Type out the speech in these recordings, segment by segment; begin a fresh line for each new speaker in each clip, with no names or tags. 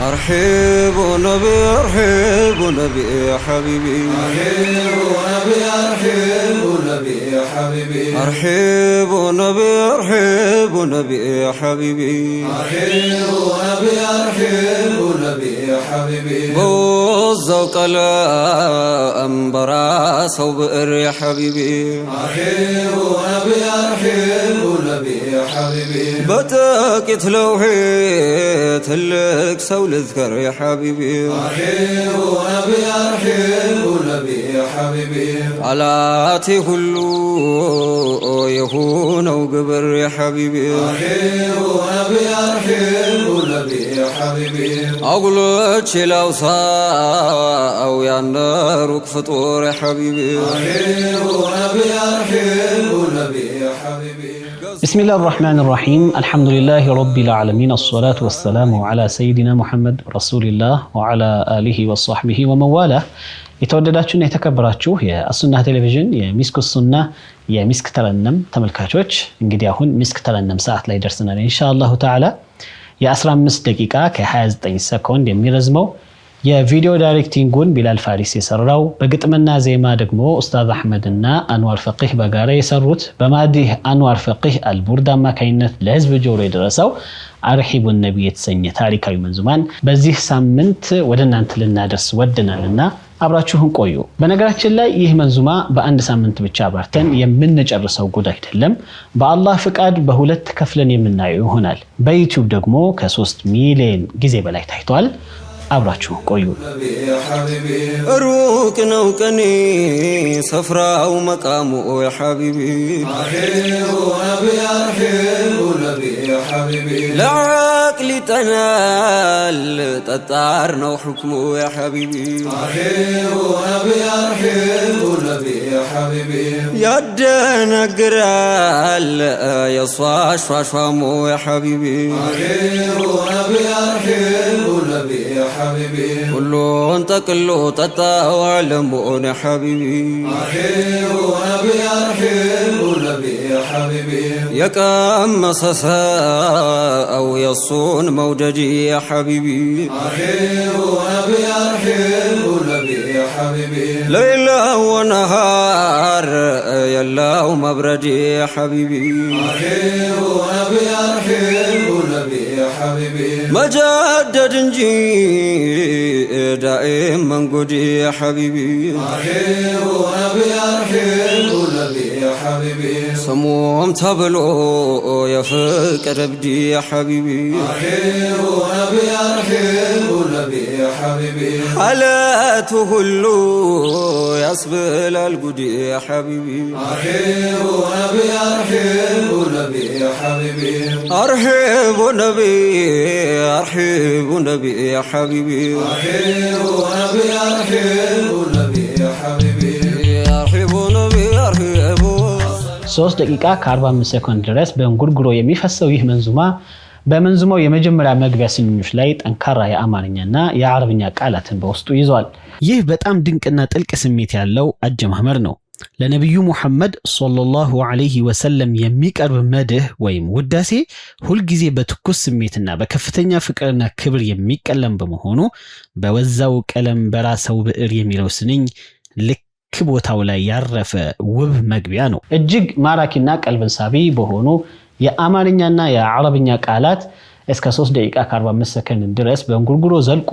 أرحب نبي أرحب نبي يا حبيبي
أرحب نبي يا حبيبي
أرحب نبي أرحب نبي يا حبيبي
أرحب نبي يا حبيبي
بوزوك الأنبرا صوب يا حبيبي
أرحب نبي يا حبيبي
بتاكت لوحيت لك سول اذكر يا حبيبي
أرحب نبي يا حبيبي
علاتي كله يهون وقبر يا حبيبي
أرحب نبي يا حبيبي
أقولك لو أو يا نارك فطور يا حبيبي
أرحب نبي يا حبيبي
بسم الله الرحمن الرحيم الحمد لله رب العالمين الصلاة والسلام على سيدنا محمد رسول الله وعلى آله وصحبه ومواله የተወደዳችሁና የተከበራችሁ የአሱና ቴሌቪዥን የሚስክ ሱና የሚስክ ተረነም ተመልካቾች እንግዲህ አሁን ሚስክ ተረነም ሰዓት ላይ ደርሰናል ኢንሻአላሁ ተዓላ የ15 ደቂቃ ከ29 ሰኮንድ የሚረዝመው የቪዲዮ ዳይሬክቲንጉን ቢላል ፋሪስ የሰራው በግጥምና ዜማ ደግሞ ኡስታዝ አህመድና አንዋር ፈቂህ በጋራ የሰሩት በማዲህ አንዋር ፈቂህ አልቡርዳ አማካይነት ለህዝብ ጆሮ የደረሰው አርሂቡ ነብይ የተሰኘ ታሪካዊ መንዙማን በዚህ ሳምንት ወደናንተ ልናደርስ ወደናልና አብራችሁን ቆዩ። በነገራችን ላይ ይህ መንዙማ በአንድ ሳምንት ብቻ አባርተን የምንጨርሰው ጉዳይ አይደለም። በአላህ ፍቃድ በሁለት ከፍለን የምናየው ይሆናል። በዩቲዩብ ደግሞ ከ3 ሚሊዮን ጊዜ በላይ ታይቷል። አብራችሁን ቆዩ።
روك نوكني سفراء ومقام يا حبيبي
أرحب نبي يا حبيبي
لعقل تنال تطارنا وحكمه يا حبيبي
أرحب نبي يا حبيبي
يا دنا قرال يا صاش واشوامو يا حبيبي
أرحب نبي يا حبيبي
كله انت كله تتعلمون يا حبيبي
أرحب نبي يا حبيبي
يا كم مسساء او يصون موججي يا حبيبي
أرحب نبي يا حبيبي
ليلة ونهار يلا ومبرجي يا حبيبي
أرحب نبي يا حبيبي
مجدد نجي دائم من قدي يا حبيبي
أرحب نبي يا حبيبي
سموم تبلو يا فكر بدي يا حبيبي
أرحب نبي يا حبيبي
حالاته كله يسبل القدي يا حبيبي
أرحب نبي يا حبيبي
أرحب نبي أرحب نبي يا حبيبي
أرحب نبي يا حبيبي
أرحب نبي أرحب
3 ደቂቃ ከ45 ሰኮንድ ድረስ በእንጉርጉሮ የሚፈሰው ይህ መንዙማ በመንዙማው የመጀመሪያ መግቢያ ስንኞች ላይ ጠንካራ የአማርኛና የአረብኛ ቃላትን በውስጡ ይዟል። ይህ በጣም ድንቅና ጥልቅ ስሜት ያለው አጀማመር ነው። ለነብዩ መሐመድ ሰለላሁ ዐለይሂ ወሰለም የሚቀርብ መድህ ወይም ውዳሴ ሁሉ ጊዜ በትኩስ ስሜትና በከፍተኛ ፍቅርና ክብር የሚቀለም በመሆኑ በወዛው ቀለም በራሰው ብዕር የሚለው ስንኝ ልክ ቦታው ላይ ያረፈ ውብ መግቢያ ነው። እጅግ ማራኪና ቀልብን ሳቢ በሆኑ የአማርኛና የአረብኛ ቃላት እስከ 3 ደቂቃ ከ45 ሰከንድ ድረስ በእንጉርጉሮ ዘልቆ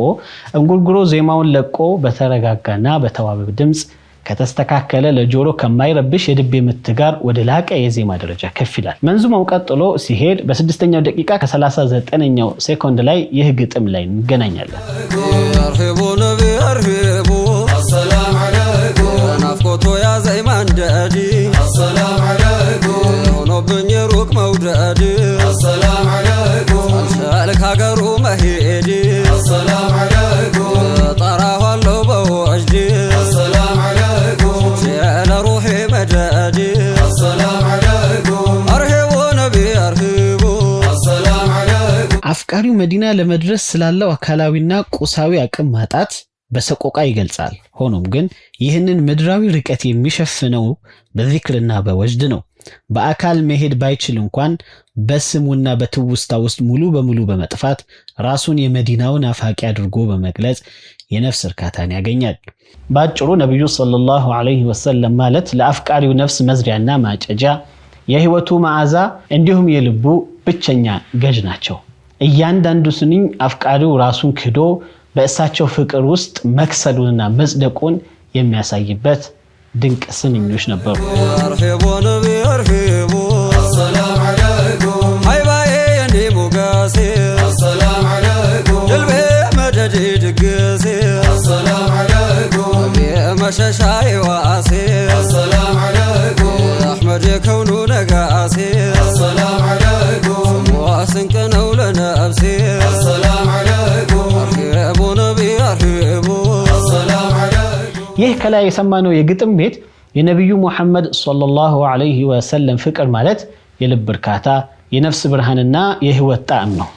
እንጉርጉሮ ዜማውን ለቆ በተረጋጋና በተዋበ ድምጽ ከተስተካከለ ለጆሮ ከማይረብሽ የድቤ ምት ጋር ወደ ላቀ የዜማ ደረጃ ከፍ ይላል። መንዙማው ቀጥሎ ሲሄድ በ6ኛው ደቂቃ ከ39ኛው ሴኮንድ ላይ ይህ ግጥም ላይ እንገናኛለን።
أرحب نبي أرحب
السلام عليكم
نفقته يا زي ما ندادي
السلام عليكم
ونبني روك مودادي
السلام عليكم
شالك هاقرو مهيدي
السلام عليكم
طراه اللو بوجدي
السلام عليكم
شال روحي مجادي
السلام عليكم
أرحب نبي أرحب
السلام عليكم
አፍቃሪው መዲና ለመድረስ ስላለው አካላዊና ቁሳዊ አቅም ማጣት በሰቆቃ ይገልጻል። ሆኖም ግን ይህንን ምድራዊ ርቀት የሚሸፍነው በዚክርና በወጅድ ነው። በአካል መሄድ ባይችል እንኳን በስሙና በትውስታ ውስጥ ሙሉ በሙሉ በመጥፋት ራሱን የመዲናው ናፋቂ አድርጎ በመግለጽ የነፍስ እርካታን ያገኛል። ባጭሩ ነብዩ ሰለላሁ ዐለይሂ ወሰለም ማለት ለአፍቃሪው ነፍስ መዝሪያና ማጨጃ፣ የህይወቱ መዓዛ እንዲሁም የልቡ ብቸኛ ገዥ ናቸው። እያንዳንዱ ስንኝ አፍቃሪው ራሱን ክዶ በእሳቸው ፍቅር ውስጥ መክሰሉንና መጽደቁን የሚያሳይበት ድንቅ ስንኞች ነበሩ።
አርሂቡ ነቢ አርሂቡ
السلام عليكم
ሃይባዬ የኔ ሞጋሴ
السلام عليكم
ድልቤ መደድ ድግሴ
السلام عليكم
የመሸሻይ ዋሴ
السلام عليكم
አሕመድ የከውኑ ነጋሴ
السلام عليكم
ዋስንቅ ነው ለነፍሴ
السلام عليكم
አርሂቡ ነቢ አርሂቡ
السلام عليكم
ይህ ከላይ የሰማነው የግጥም ቤት የነብዩ ሙሐመድ ሰለላሁ ዐለይሂ ወሰለም ፍቅር ማለት የልብ እርካታ፣ የነፍስ ብርሃንና የህይወት ጣዕም ነው።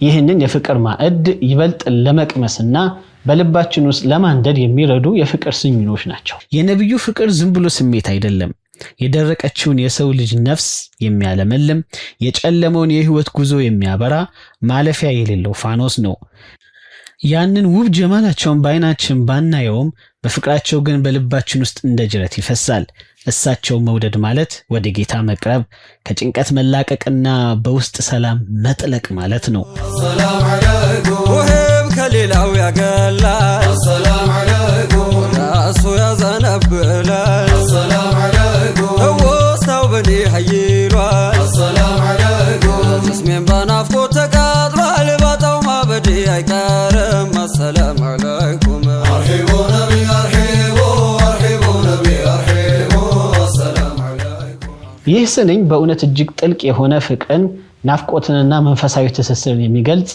ይህንን የፍቅር ማዕድ ይበልጥ ለመቅመስና በልባችን ውስጥ ለማንደድ የሚረዱ የፍቅር ስንኞች ናቸው። የነብዩ ፍቅር ዝም ብሎ ስሜት አይደለም። የደረቀችውን የሰው ልጅ ነፍስ የሚያለመልም፣ የጨለመውን የህይወት ጉዞ የሚያበራ ማለፊያ የሌለው ፋኖስ ነው። ያንን ውብ ጀማላቸውን በአይናችን ባናየውም በፍቅራቸው ግን በልባችን ውስጥ እንደ ጅረት ይፈሳል። እሳቸው መውደድ ማለት ወደ ጌታ መቅረብ፣ ከጭንቀት መላቀቅና በውስጥ ሰላም መጥለቅ ማለት ነው።
السلام عليكم
ውህብ ከሌላው ያገላል፣
السلام عليكم
ራሱ ያዘነብላል፣
السلام عليكم
እውስታው በኔ ሀይሏል፣
السلام عليكم
ጅስሜን በናፍቆት ተቃጥሏል፣ ባጣው ማበዴ አይቀርም። አሰላም አለይኩም
أرحبوا نبي أرحبوا أرحبوا نبي أرحبوا السلام عليكم
ይህ ስንኝ በእውነት እጅግ ጥልቅ የሆነ ፍቅርን፣ ናፍቆትንና መንፈሳዊ ትስስርን የሚገልጽ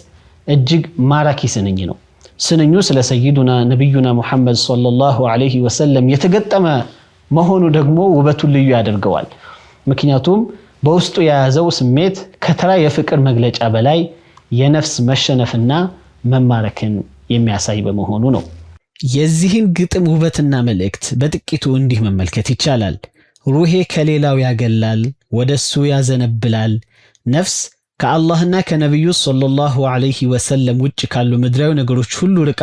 እጅግ ማራኪ ስንኝ ነው። ስንኙ ስለ ሰይዱና ነብዩና ሙሐመድ ሰለላሁ ዐለይሂ ወሰለም የተገጠመ መሆኑ ደግሞ ውበቱን ልዩ ያደርገዋል። ምክንያቱም በውስጡ የያዘው ስሜት ከተራ የፍቅር መግለጫ በላይ የነፍስ መሸነፍና መማረክን የሚያሳይ በመሆኑ ነው። የዚህን ግጥም ውበትና መልእክት በጥቂቱ እንዲህ መመልከት ይቻላል። ሩሄ ከሌላው ያገላል፣ ወደሱ ያዘነብላል። ነፍስ ከአላህና ከነብዩ ሰለላሁ ዐለይሂ ወሰለም ውጭ ካሉ ምድራዊ ነገሮች ሁሉ ርቃ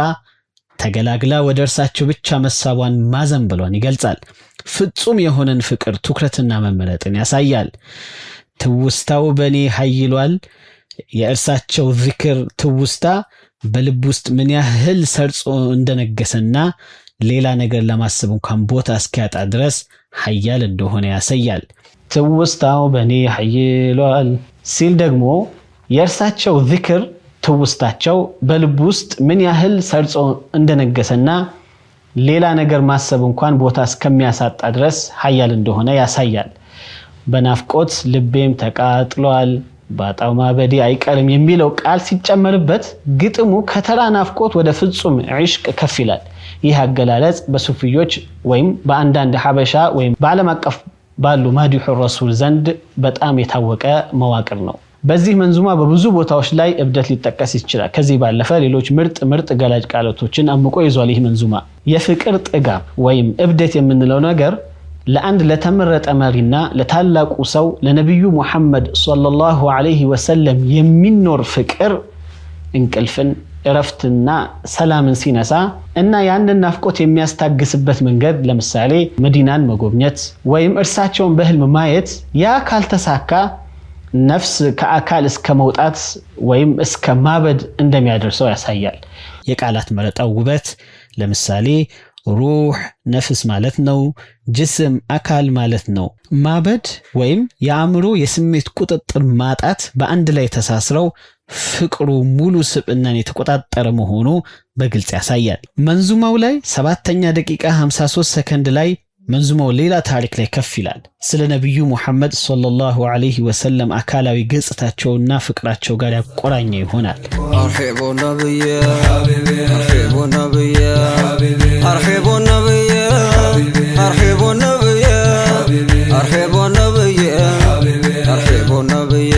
ተገላግላ ወደ እርሳቸው ብቻ መሳቧን ማዘንበሏን ይገልጻል። ፍጹም የሆነን ፍቅር ትኩረትና መመረጥን ያሳያል። ትውስታው በኔ ኃይሏል። የእርሳቸው ዚክር ትውስታ በልብ ውስጥ ምን ያህል ሰርጾ እንደነገሰና ሌላ ነገር ለማሰብ እንኳን ቦታ እስኪያጣ ድረስ ኃያል እንደሆነ ያሳያል። ትውስታው በኔ ኃይሏል ሲል ደግሞ የእርሳቸው ዚክር ትውስታቸው በልብ ውስጥ ምን ያህል ሰርጾ እንደነገሰና ሌላ ነገር ማሰብ እንኳን ቦታ እስከሚያሳጣ ድረስ ኃያል እንደሆነ ያሳያል። በናፍቆት ልቤም ተቃጥሏል፣ ባጣው ማበዴ አይቀርም የሚለው ቃል ሲጨመርበት ግጥሙ ከተራ ናፍቆት ወደ ፍጹም ዒሽቅ ከፍ ይላል። ይህ አገላለጽ በሱፊዮች ወይም በአንዳንድ ሐበሻ ወይም በዓለም አቀፍ ባሉ ማዲሑ ረሱል ዘንድ በጣም የታወቀ መዋቅር ነው። በዚህ መንዙማ በብዙ ቦታዎች ላይ እብደት ሊጠቀስ ይችላል። ከዚህ ባለፈ ሌሎች ምርጥ ገላጭ ቃላቶችን አምቆ ይዟል። ይህ መንዙማ የፍቅር ጥጋብ ወይም እብደት የምንለው ነገር ለአንድ ለተመረጠ መሪና ለታላቁ ሰው ለነብዩ ሙሐመድ ሰለላሁ ዐለይሂ ወሰለም የሚኖር ፍቅር እንቅልፍን፣ እረፍትና ሰላምን ሲነሳ እና ያንን ናፍቆት የሚያስታግስበት መንገድ ለምሳሌ መዲናን መጎብኘት ወይም እርሳቸውን በህልም ማየት ያ ካልተሳካ ነፍስ ከአካል እስከ መውጣት ወይም እስከ ማበድ እንደሚያደርሰው ያሳያል። የቃላት መረጣው ውበት ለምሳሌ ሩህ ነፍስ ማለት ነው። ጅስም አካል ማለት ነው። ማበድ ወይም የአእምሮ የስሜት ቁጥጥር ማጣት በአንድ ላይ ተሳስረው ፍቅሩ ሙሉ ስብዕናን የተቆጣጠረ መሆኑ በግልጽ ያሳያል። መንዙማው ላይ 7ኛ ደቂቃ 53 ሰከንድ ላይ መንዙማው ሌላ ታሪክ ላይ ከፍ ይላል። ስለ ነብዩ ሙሐመድ ሰለላሁ ዐለይሂ ወሰለም አካላዊ ገጽታቸውና ፍቅራቸው ጋር ያቆራኘ ይሆናል።
አርሂቡ ነብየ አርሂቡ ነብየ አርሂቡ ነብየ አርሂቡ ነብየ አርሂቡ ነብየ አርሂቡ ነብየ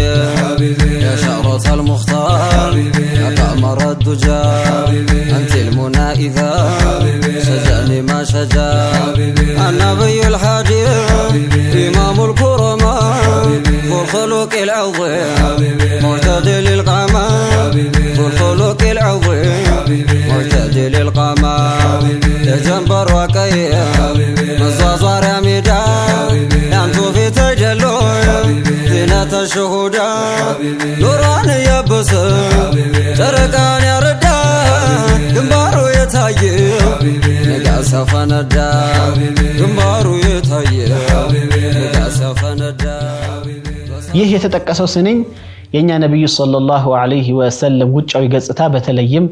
ያ ሸዕረተል ሙኽታር ያ ቀመረ ዱጃ አንቲ ልሙና ኢዛ العظيم معتدل القامة ذو الخلق العظيم معتدل القامة تجنبر وقيم مزازار يا ميدا ينتو في تجلو زينة الشهودة نوران يبسم تركان يردا جنبارو يتايم نقاس فندا جنبارو يتايم نقاس فندا
ይህ የተጠቀሰው ስንኝ የኛ ነብዩ ሰለላሁ ዐለይሂ ወሰለም ውጫዊ ገጽታ በተለይም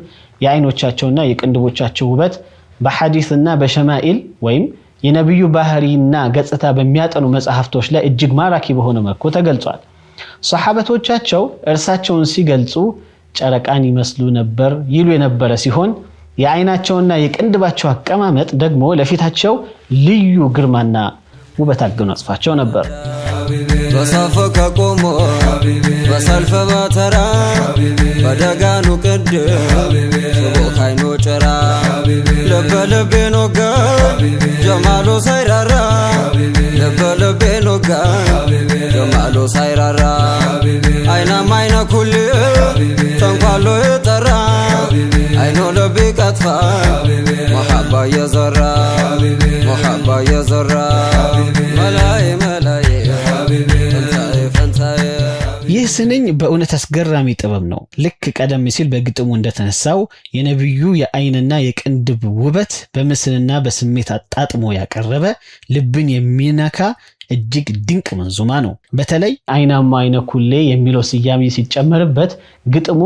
የአይኖቻቸውና የቅንድቦቻቸው ውበት በሐዲስና በሸማኢል ወይም የነብዩ ባህሪና ገጽታ በሚያጠኑ መጽሐፍቶች ላይ እጅግ ማራኪ በሆነ መልኩ ተገልጿል። ሷሐበቶቻቸው እርሳቸውን ሲገልጹ ጨረቃን ይመስሉ ነበር ይሉ የነበረ ሲሆን የአይናቸውና የቅንድባቸው አቀማመጥ ደግሞ ለፊታቸው ልዩ ግርማና ውበት አጎናጽፏቸው ነበር።
በሰፈከ ቆሞ በሰልፈ በተራ በደጋኑ ቅድ ስቦክ አይኖ ጭራ ለበለቤ ኖጋ ጀማሎ ሳይራራ ለበለቤ ኖጋ ጀማሎ ሳይራራ አይናም አይነ ኩል ተንኳሎ የጠራ አይኖ ለቤ ቀጥፋ መሐባ የዘራ መሐባ የዘራ መላይ መላይ
ይህ ስንኝ በእውነት አስገራሚ ጥበብ ነው። ልክ ቀደም ሲል በግጥሙ እንደተነሳው የነብዩ የአይንና የቅንድብ ውበት በምስልና በስሜት አጣጥሞ ያቀረበ ልብን የሚነካ እጅግ ድንቅ መንዙማ ነው። በተለይ አይናማ አይነ ኩሌ የሚለው ስያሜ ሲጨመርበት ግጥሙ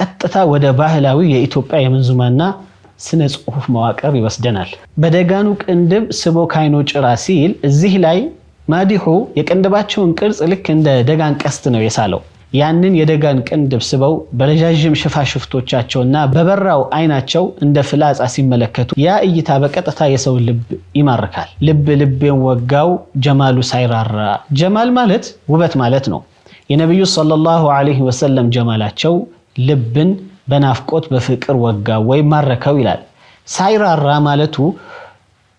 ቀጥታ ወደ ባህላዊ የኢትዮጵያ የመንዙማና ስነ ጽሁፍ መዋቅር ይወስደናል። በደጋኑ ቅንድብ ስቦ ካይኖ ጭራ ሲል እዚህ ላይ ማዲሁ የቅንድባቸውን ቅርጽ ልክ እንደ ደጋን ቀስት ነው የሳለው። ያንን የደጋን ቅንድብ ስበው በረጃጅም ሽፋሽፍቶቻቸውና በበራው አይናቸው እንደ ፍላጻ ሲመለከቱ ያ እይታ በቀጥታ የሰው ልብ ይማርካል። ልብ ልቤን ወጋው ጀማሉ ሳይራራ። ጀማል ማለት ውበት ማለት ነው። የነብዩ ሰለላሁ ዐለይሂ ወሰለም ጀማላቸው ልብን በናፍቆት በፍቅር ወጋው ወይ ማረከው ይላል። ሳይራራ ማለቱ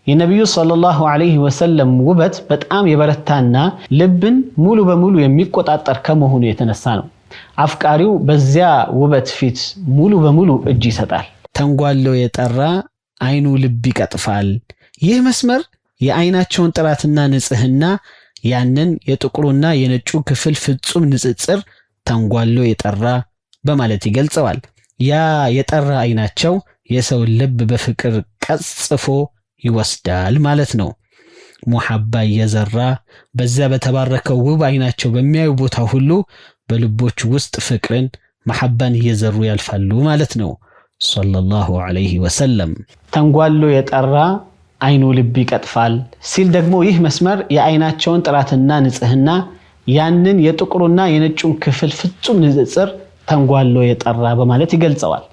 የነብዩ ሰለላሁ ዐለይሂ ወሰለም ውበት በጣም የበረታና ልብን ሙሉ በሙሉ የሚቆጣጠር ከመሆኑ የተነሳ ነው። አፍቃሪው በዚያ ውበት ፊት ሙሉ በሙሉ እጅ ይሰጣል። ተንጓሎ የጠራ አይኑ ልብ ይቀጥፋል። ይህ መስመር የአይናቸውን ጥራትና ንጽህና ያንን የጥቁሩና የነጩ ክፍል ፍጹም ንጽጽር ተንጓሎ የጠራ በማለት ይገልጸዋል። ያ የጠራ አይናቸው የሰው ልብ በፍቅር ቀጽፎ ይወስዳል ማለት ነው። ሙሐባ የዘራ በዚያ በተባረከው ውብ አይናቸው በሚያዩ ቦታ ሁሉ በልቦች ውስጥ ፍቅርን መሐባን እየዘሩ ያልፋሉ ማለት ነው። ሰለላሁ ዐለይሂ ወሰለም ተንጓሎ የጠራ አይኑ ልብ ይቀጥፋል ሲል ደግሞ ይህ መስመር የአይናቸውን ጥራትና ንጽህና ያንን የጥቁሩና የነጩን ክፍል ፍጹም ንጽጽር ተንጓሎ የጠራ በማለት ይገልጸዋል።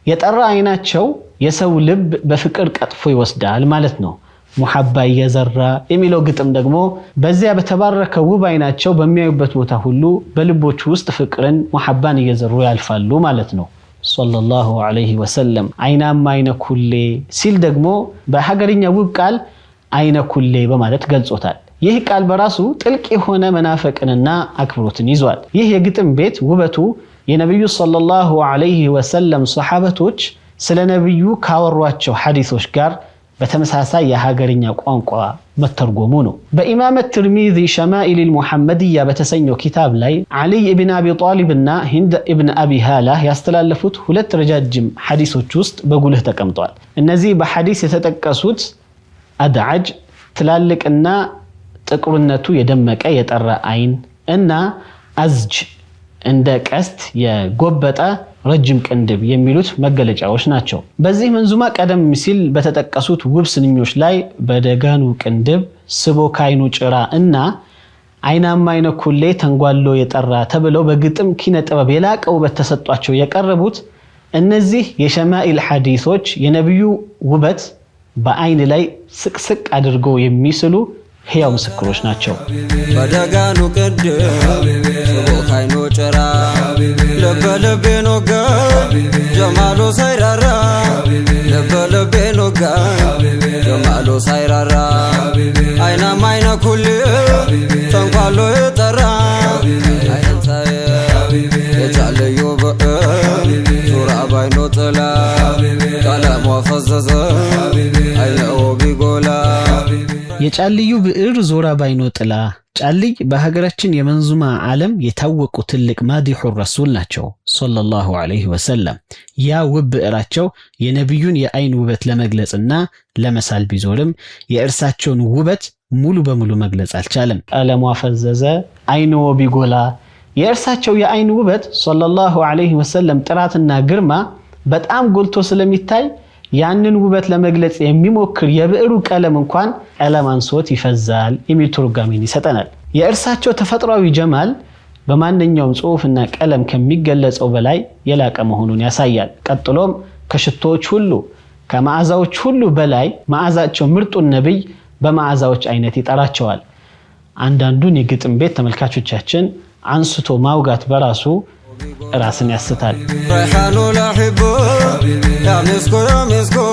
የጠራ አይናቸው የሰው ልብ በፍቅር ቀጥፎ ይወስዳል ማለት ነው። ሙሐባ የዘራ የሚለው ግጥም ደግሞ በዚያ በተባረከ ውብ አይናቸው በሚያዩበት ቦታ ሁሉ በልቦች ውስጥ ፍቅርን ሙሐባን እየዘሩ ያልፋሉ ማለት ነው። ሰለላሁ ዐለይሂ ወሰለም አይናማ አይነ ኩሌ ሲል ደግሞ በሀገርኛ ውብ ቃል አይነ ኩሌ በማለት ገልጾታል። ይህ ቃል በራሱ ጥልቅ የሆነ መናፈቅንና አክብሮትን ይዟል። ይህ የግጥም ቤት ውበቱ የነብዩ ሰለላሁ ዐለይሂ ወሰለም ሷሐበቶች ስለ ነብዩ ካወሯቸው ሐዲሶች ጋር በተመሳሳይ የሀገርኛ ቋንቋ መተርጎሙ ነው። በኢማም ትርሚዚ ሸማኢል ሙሐመድያ በተሰኘው ኪታብ ላይ አሊ ኢብኑ አቢ ጣሊብ እና ሂንድ ኢብኑ አቢ ሃላ ያስተላለፉት ሁለት ረጃጅም ሐዲሶች ውስጥ በጉልህ ተቀምጧል። እነዚህ በሐዲስ የተጠቀሱት አድዓጅ ትላልቅና ጥቁርነቱ የደመቀ የጠራ አይን እና አዝጅ እንደ ቀስት የጎበጠ ረጅም ቅንድብ የሚሉት መገለጫዎች ናቸው። በዚህ መንዙማ ቀደም ሲል በተጠቀሱት ውብ ስንኞች ላይ በደጋኑ ቅንድብ ስቦ ካይኑ ጭራ እና አይናማ አይነ ኩሌ ተንጓሎ የጠራ ተብለው በግጥም ኪነ ጥበብ የላቀ ውበት ተሰጧቸው የቀረቡት እነዚህ የሸማኢል ሐዲሶች የነብዩ ውበት በአይን ላይ ስቅስቅ አድርገው የሚስሉ ሕያው ምስክሮች ናቸው።
በደጋኑ ቅንድብ ስቦ ካይኑ ጭራ ለበለቤ ኖጋ ጀማሎ ሳይራራ ለበለቤ ኖጋ ጀማሎ ሳይራራ አይናማ አይነ ኩሌ ተንኳሎ የጠራ
የጫልዩ ብዕር ዞራ ባይኖ ጥላ። ጫልይ በሀገራችን የመንዙማ ዓለም የታወቁ ትልቅ ማዲሑ ረሱል ናቸው ሰለላሁ ዐለይሂ ወሰለም። ያ ውብ ብዕራቸው የነቢዩን የአይን ውበት ለመግለጽና ለመሳል ቢዞርም የእርሳቸውን ውበት ሙሉ በሙሉ መግለጽ አልቻለም። ቀለሟ ፈዘዘ፣ አይንዎ ቢጎላ የእርሳቸው የአይን ውበት ሰለላሁ ዐለይሂ ወሰለም ጥራትና ግርማ በጣም ጎልቶ ስለሚታይ ያንን ውበት ለመግለጽ የሚሞክር የብዕሩ ቀለም እንኳን ቀለም አንሶት ይፈዛል የሚል ትርጓሜን ይሰጠናል። የእርሳቸው ተፈጥሯዊ ጀማል በማንኛውም ጽሑፍና ቀለም ከሚገለጸው በላይ የላቀ መሆኑን ያሳያል። ቀጥሎም ከሽቶዎች ሁሉ ከመዓዛዎች ሁሉ በላይ መዓዛቸው ምርጡን ነብይ በመዓዛዎች አይነት ይጠራቸዋል። አንዳንዱን የግጥም ቤት ተመልካቾቻችን አንስቶ ማውጋት በራሱ ራስን ያስታል።
ريحان الأحب يا مسكو يا مسكو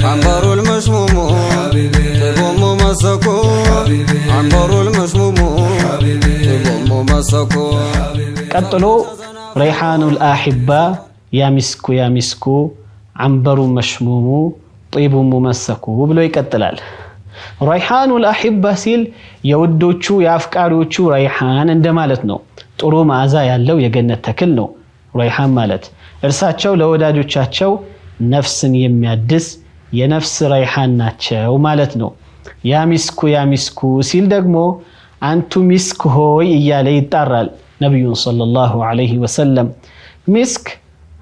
عنبر المشموم طيب مسكو عنبر المشموم طيب مسكو
ቀጥሎ ረይሓኑል አሒባ ያ ሚስኩ عنبሩ መሽሙሙ طيب መሰኩ ብሎ ይቀጥላል። ረይሓኑል አሒባ ሲል የውዶቹ የአፍቃሪዎቹ ረይሓን እንደማለት ነው። ጥሩ መዓዛ ያለው የገነት ተክል ነው ረይሓን ማለት። እርሳቸው ለወዳጆቻቸው ነፍስን የሚያድስ የነፍስ ረይሓን ናቸው ማለት ነው። ያ ሚስኩ ሲል ደግሞ አንቱ ሚስክ ሆይ እያለ ይጣራል ነብዩን ሰለላሁ ዐለይሂ ወሰለም። ሚስክ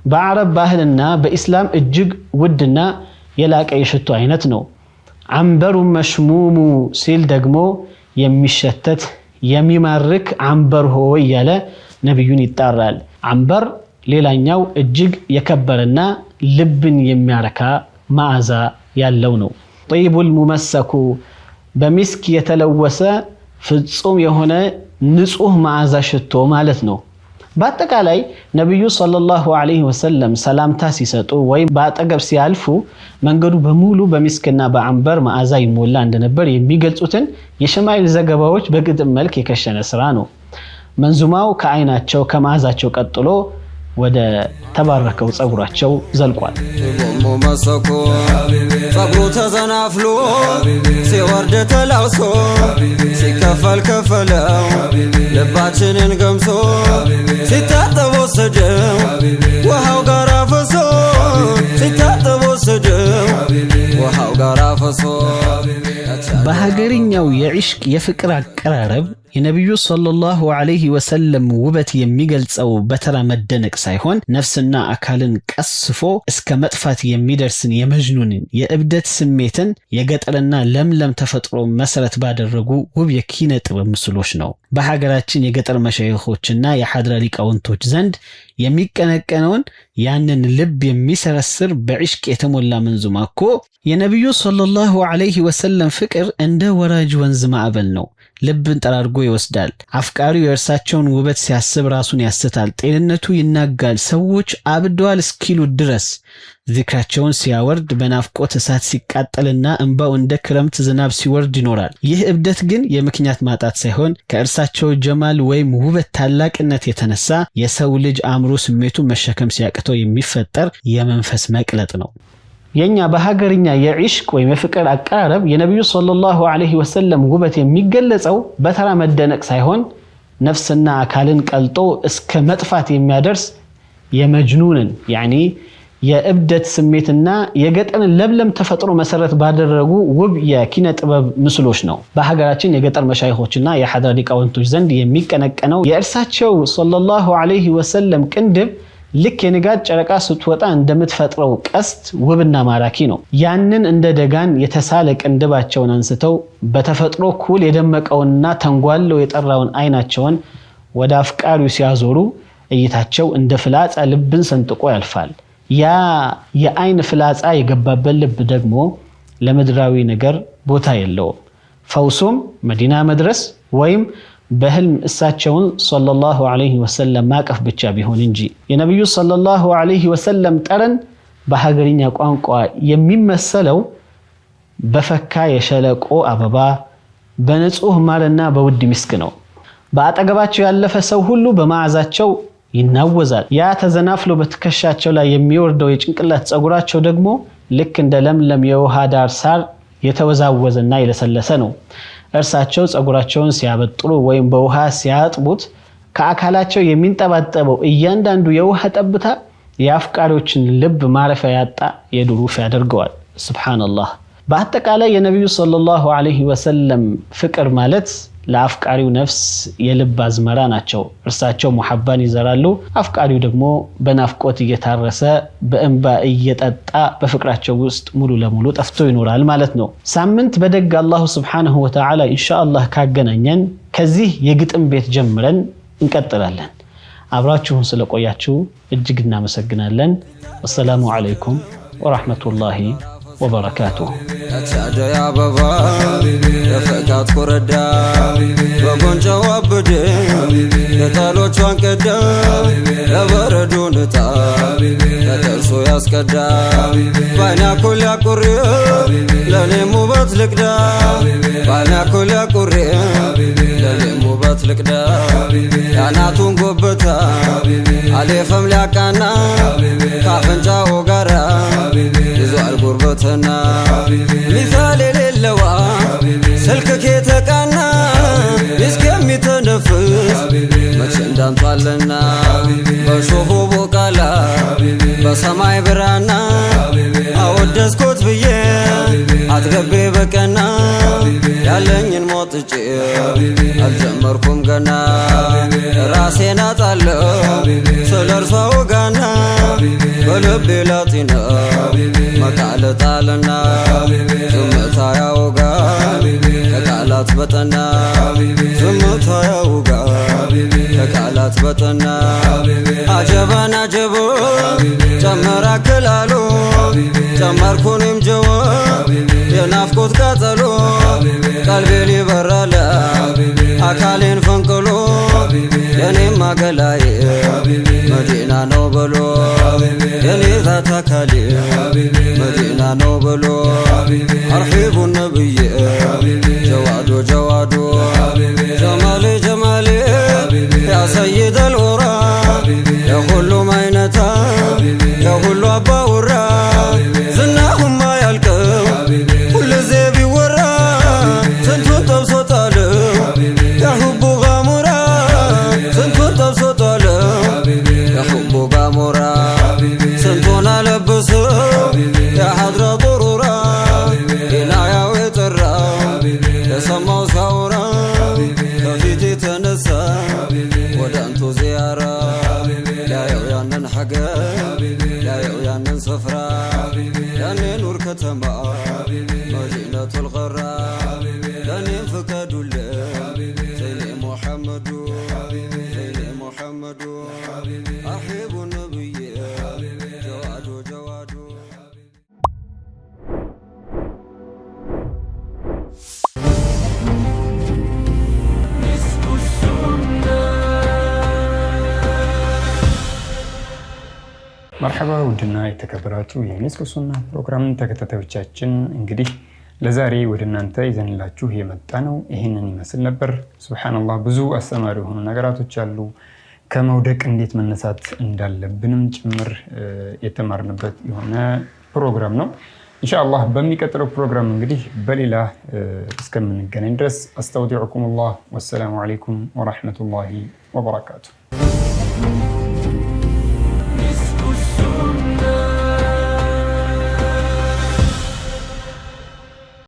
በአረብ ባህልና በኢስላም እጅግ ውድና የላቀ የሽቶ አይነት ነው። عنبሩ መሽሙሙ ሲል ደግሞ የሚሸተት የሚማርክ አንበር ሆይ እያለ ነብዩን ይጣራል። አንበር ሌላኛው እጅግ የከበረና ልብን የሚያረካ መዓዛ ያለው ነው። ጠይቡል ሙመሰኩ በሚስክ የተለወሰ ፍጹም የሆነ ንጹህ መዓዛ ሽቶ ማለት ነው። በአጠቃላይ ነብዩ ሰለላሁ ዐለይሂ ወሰለም ሰላምታ ሲሰጡ ወይም በአጠገብ ሲያልፉ መንገዱ በሙሉ በሚስክና በአንበር መዓዛ ይሞላ እንደነበር የሚገልጹትን የሸማይል ዘገባዎች በግጥም መልክ የከሸነ ስራ ነው። መንዙማው ከአይናቸው ከመዓዛቸው ቀጥሎ ወደ ተባረከው ጸጉራቸው ዘልቋል።
ጸጉሩ ተዘናፍሎ ሲወርድ ተላውሶ ሲከፈል ከፈለው ልባችንን ገምሶ ሲታጠብ ወሰደው ውሃው ጋር አፈሶ ሲታጠብ ወሰደው ውሃው ጋር አፈሶ።
በሀገርኛው የዒሽቅ የፍቅር አቀራረብ የነብዩ ሰለላሁ ዐለይሂ ወሰለም ውበት የሚገልጸው በተራ መደነቅ ሳይሆን ነፍስና አካልን ቀስፎ እስከ መጥፋት የሚደርስን የመጅኑንን የእብደት ስሜትን የገጠርና ለምለም ተፈጥሮ መሰረት ባደረጉ ውብ የኪነ ጥበብ ምስሎች ነው። በሀገራችን የገጠር መሻይኾችና የሐድራ ሊቃውንቶች ዘንድ የሚቀነቀነውን ያንን ልብ የሚሰረስር በዒሽቅ የተሞላ መንዙማ እኮ የነብዩ ሰለላሁ ዐለይሂ ወሰለም ፍቅር እንደ ወራጅ ወንዝ ማዕበል ነው። ልብን ጠራርጎ ይወስዳል። አፍቃሪው የእርሳቸውን ውበት ሲያስብ ራሱን ያስታል፣ ጤንነቱ ይናጋል። ሰዎች አብደዋል እስኪሉ ድረስ ዚክራቸውን ሲያወርድ በናፍቆት እሳት ሲቃጠልና እንባው እንደ ክረምት ዝናብ ሲወርድ ይኖራል። ይህ እብደት ግን የምክንያት ማጣት ሳይሆን ከእርሳቸው ጀማል ወይም ውበት ታላቅነት የተነሳ የሰው ልጅ አእምሮ ስሜቱ መሸከም ሲያቅተው የሚፈጠር የመንፈስ መቅለጥ ነው። የኛ በሀገርኛ የዒሽቅ ወይም የፍቅር አቀራረብ የነብዩ ሰለላሁ ዐለይሂ ወሰለም ውበት የሚገለጸው በተራ መደነቅ ሳይሆን ነፍስና አካልን ቀልጦ እስከ መጥፋት የሚያደርስ የመጅኑንን ያኒ የእብደት ስሜትና የገጠርን ለምለም ተፈጥሮ መሰረት ባደረጉ ውብ የኪነ ጥበብ ምስሎች ነው። በሀገራችን የገጠር መሻይኾችና የሐድራ ሊቃውንቶች ዘንድ የሚቀነቀነው የእርሳቸው ሰለላሁ ዐለይሂ ወሰለም ቅንድብ ልክ የንጋት ጨረቃ ስትወጣ እንደምትፈጥረው ቀስት ውብና ማራኪ ነው። ያንን እንደ ደጋን የተሳለ ቅንድባቸውን አንስተው በተፈጥሮ ኩል የደመቀውንና ተንጓለው የጠራውን አይናቸውን ወደ አፍቃሪው ሲያዞሩ እይታቸው እንደ ፍላጻ ልብን ሰንጥቆ ያልፋል። ያ የአይን ፍላጻ የገባበት ልብ ደግሞ ለምድራዊ ነገር ቦታ የለውም። ፈውሱም መዲና መድረስ ወይም በህልም እሳቸውን ሰለላሁ ዐለይሂ ወሰለም ማቀፍ ብቻ ቢሆን እንጂ የነብዩ ሰለላሁ ዐለይሂ ወሰለም ጠረን በሀገርኛ ቋንቋ የሚመሰለው በፈካ የሸለቆ አበባ በንጹህ ማርና በውድ ሚስክ ነው። በአጠገባቸው ያለፈ ሰው ሁሉ በመዓዛቸው ይናወዛል። ያ ተዘናፍሎ በትከሻቸው ላይ የሚወርደው የጭንቅላት ጸጉራቸው ደግሞ ልክ እንደ ለምለም የውሃ ዳር ሳር የተወዛወዘና የለሰለሰ ነው። እርሳቸው ጸጉራቸውን ሲያበጥሩ ወይም በውሃ ሲያጥቡት ከአካላቸው የሚንጠባጠበው እያንዳንዱ የውሃ ጠብታ የአፍቃሪዎችን ልብ ማረፊያ ያጣ የዱር ውፍ ያደርገዋል። ሱብሃንአላህ። በአጠቃላይ የነብዩ ሰለላሁ ዐለይሂ ወሰለም ፍቅር ማለት ለአፍቃሪው ነፍስ የልብ አዝመራ ናቸው። እርሳቸው ሙሐባን ይዘራሉ፣ አፍቃሪው ደግሞ በናፍቆት እየታረሰ በእንባ እየጠጣ በፍቅራቸው ውስጥ ሙሉ ለሙሉ ጠፍቶ ይኖራል ማለት ነው። ሳምንት በደግ አላሁ ሱብሓነሁ ወተዓላ ኢንሻአላህ ካገናኘን ከዚህ የግጥም ቤት ጀምረን እንቀጥላለን። አብራችሁን ስለቆያችሁ እጅግ እናመሰግናለን። ወሰላሙ ዐለይኩም ወራህመቱላሂ وبركاته
أتعدى يا بابا يفقات كوردا وقون جواب دي يطالو جوان كدا يبردو نتا يترسو ياسكدا بانا كل يقري لاني موبات لكدا بانا كل يقري لاني موبات لكدا ياناتون قبتا علي فملاكانا كافنجا وقارا يزوال قربتنا مثال للوا سلكك يتقانا مسكم يتنفس مچندان طالنا بشوفو بوقالا بسماي برانا اودسكوت بيه اتغبي بكنا ያለኝን ሞጥጬ አልጀመርኩም ገና ራሴን አጣለው ስለርሷ ወጋና በልቤ ላጢና መቃለጣልና ዝምታ ያውጋ ከቃላት በጠና ዝምታ ያውጋ ከቃላት በጠና አጀባን አጀቦ ጨመራ ክላሉ ጨመርኩንም ጀዋብ የናፍቆት ቃጠሎ ቀልቤ ሊበራለ አካሌን ፈንቅሎ የኔም አገላዬ መዲና ነው ብሎ የኔ ዛት አካሌ መዲና ነው ብሎ አርሒቡ ነብዬ ጀዋዶ ጀዋዶ ጀማሌ ጀማሌ ያ ሰይድ አልኡራ የሁሉም አይነታ የሁሉ አባውራ ዝናሁማ ያልቀው ሁልጊዜ ቢወራ ስንቱን ጠብሶታለው ያሁቡ ጋሞራ ስንቱን ጠብሶታለው ያሁቡ ጋሞራ ስንቱን አለብሰው የሐድራ ጡሩራ ሌላያው የጠራ የሰማው ሳውራ ከፊት የተነሳ ወደ አንቱ ዚያራ ላየው ያንን ሐገር ላየው ያንን ስፍራ ያንን ኑር ከተማ መዲነቱል ቀራ ለኔም ፍቀዱልኝ ዘይኔ ሙሐመዱ ዘይኔ ሙሐመዱ አሒቡ ነብዬ ጀዋዱ ጀዋዱ
مرحبا ውድና የተከበራችሁ የሚስኩ ሱና ፕሮግራም ተከታታዮቻችን እንግዲህ ለዛሬ ወደ እናንተ ይዘንላችሁ የመጣ ነው ይሄንን ይመስል ነበር። ሱብሃንአላህ ብዙ አስተማሪ የሆኑ ነገራቶች አሉ። ከመውደቅ እንዴት መነሳት እንዳለብንም ጭምር የተማርንበት የሆነ ፕሮግራም ነው። ኢንሻአላህ በሚቀጥለው ፕሮግራም እንግዲህ በሌላ እስከምንገናኝ ድረስ አስተውዲዑኩሙላህ ወሰላሙ አለይኩም ወራህመቱላሂ ወበረካቱሁ።